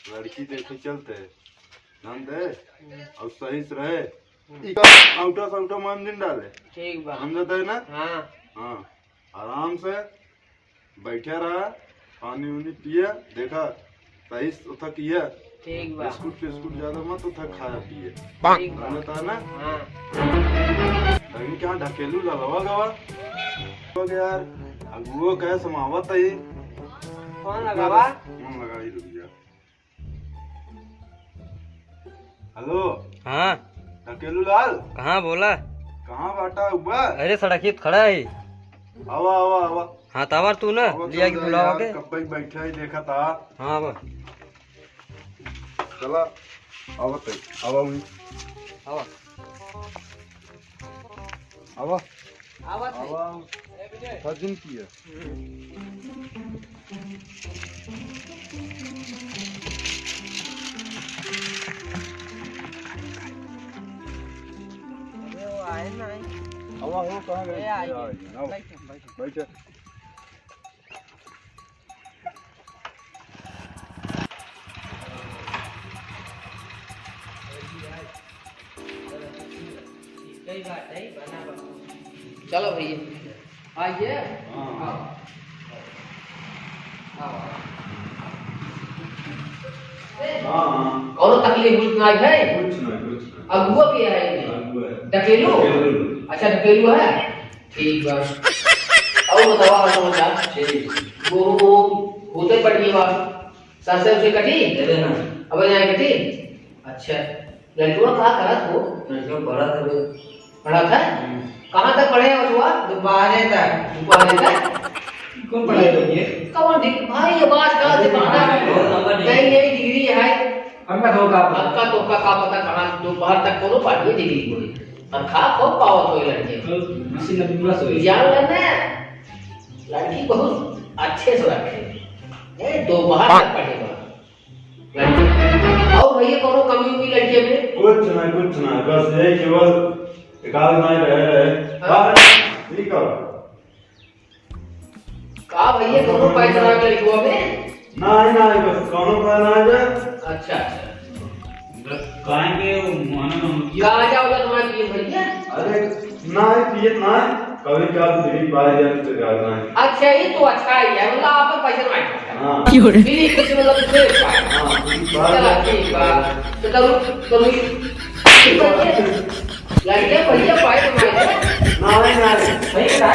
लड़की देखे चलते ध्यान दे और सही से रहे। आउटा साउटा मान दिन डाले ठीक बा समझते है ना। हाँ हाँ आराम से बैठे रहा, पानी उनी पिए, देखा सही उठा किया, ठीक बा बिस्कुट बिस्कुट ज्यादा मत उठा खाया पिए ठीक बा समझता है ना। हाँ लेकिन क्या ढकेलू ललवा गवा हो गया यार। अब वो कह समावत है कौन लगावा मन लगा ही रुक गया। हेलो हाँ ढकेलू लाल कहाँ बोला? कहाँ बाटा हुआ? अरे सड़क ही खड़ा है। आवा आवा आवा हाँ तावर तू ना आवा, लिया चल के जा बुलावा यार, के। कब तक बैठा ही देखा था। हाँ बा चला आवा तक आवा हुई आवा आवा आवत है आवा सजिन की है। अरे वो आए ना आवा हो कहाँ गए? ए, आई। आओ बैठे। चलो भैया आइए हाँ हाँ कौन तकलीफ कुछ ना है कुछ नहीं अब हुआ क्या है ढकेलू अच्छा ढकेलू है ठीक बा और बताओ और समाचार वो होते पड़ी बात सरसे उसे कटी अब यहाँ कटी अच्छा लड़कियों कहाँ करा तो पढ़ा था कहाँ तक पढ़े हो हुआ दोपहर तक कौन पढ़ाई तो ये? कौन दिख भाई ये बात कहाँ से बना नहीं यही डिग्री है हमका धोखा आपका तो का पता कहाँ दोपहर तक कोनो पढ़ी डिग्री कोई और खा खूब पाओ तो लड़के मशीन में पूरा सोई। जान लेना लड़की बहुत अच्छे से रखे ए दोपहर तक पढ़ेगा लड़की और भैया कोनो कमी हुई लड़के में कुछ नहीं बस यही केवल एकाध नहीं रहे ठीक है। का भैया कोनो पैसा ना लड़कियों में नहीं बस कौनो का ना जाए। अच्छा काहे के मानो कहाँ जाओगे तुम्हारे लिए भैया अरे नहीं पिए नहीं कभी का फ्री पाए जाए तो ज्यादा नहीं। अच्छा ये तो अच्छा ही है मतलब आप पैसे ना मांगते हाँ फ्री कुछ मतलब फ्री पाए हाँ चला ठीक बा तो करूँ लड़के भैया पाए तो नहीं भैया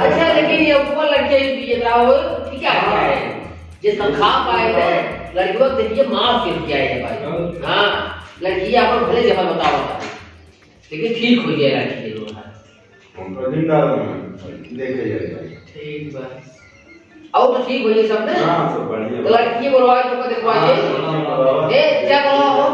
अच्छा लेकिन ये वो लड़के ये रहा ठीक है जिस तनख्वाह पाए थे लड़कियों को देखिए माफ कर दिया है भाई। हाँ लड़की आप भले जब बताओ लेकिन ठीक हो गया लड़की लोग उनका दिन डाल देखे जाए ठीक बा और तो ठीक हो गई सब ने। हाँ सब बढ़िया। तो लड़की बोलवाए तो दिखवाइए ए क्या बोलो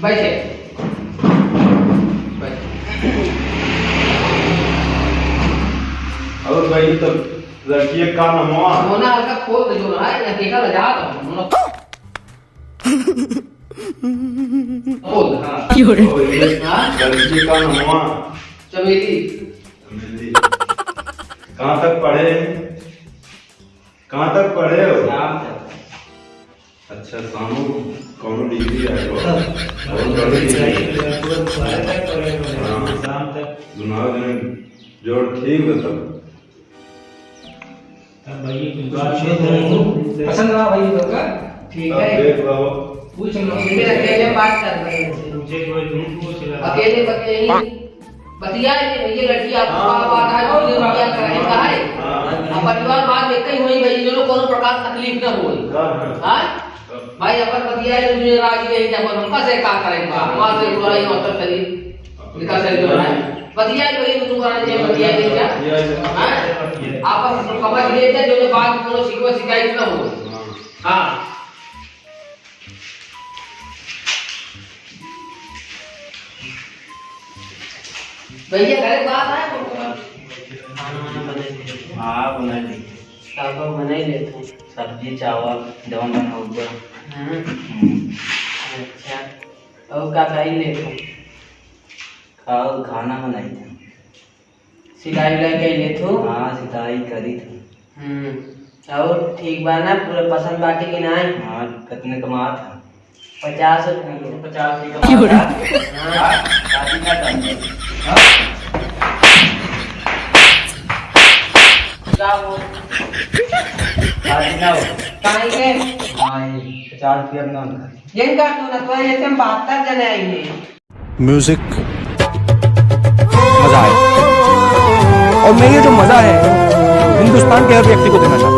बैठे और भाई तो लड़की का नाम हुआ होना हल्का खोल दे जो रहा है या देखा लगा तो होना खोल हां लड़की का नाम हुआ चमेली कहाँ तक पढ़े हो? अच्छा सानू कौनो डिग्री है गुनाह जन जोड़ ठीक है तब पसंद हुआ भाई लोग का? ठीक तब है देख लो पूछ लो फिर अकेले बात कर रहे हैं अकेले बतिया ये लड़की आपको बात है जो ये क्या करे का है अब परिवार बात एक ही होई भाई जो कोनो प्रकार तकलीफ न होई हां भाई अपन बतिया जो राजी नहीं जब हमका से का करेगा वहां से बुलाई मतलब शरीर निकाल से जो है बढ़िया है वही दुकान है बढ़िया है क्या आप समझ लेते हैं जो बात बोलो सीखो शिकायत ना हो हां भैया घर बात है हाँ बना ली सब बना ही लेते सब्जी चावल जवन बना हुआ अच्छा और का खाई लेते खाओ खाना बनाई थी सिलाई उलाई कर लेते हाँ सिलाई करी थी और ठीक बा ना पूरा पसंद बाटे कि नहीं हाँ कितने कमा था 50 रुपये 50 की कमा था शादी का टाइम क्या हो शादी ना हो काहे के हाँ 50 रुपया अपना उनका जिनका तू ना तो ऐसे हम 72 जने आएंगे म्यूजिक मजा आए और मैं ये जो मजा है हिंदुस्तान के हर व्यक्ति को देना चाहता हूं।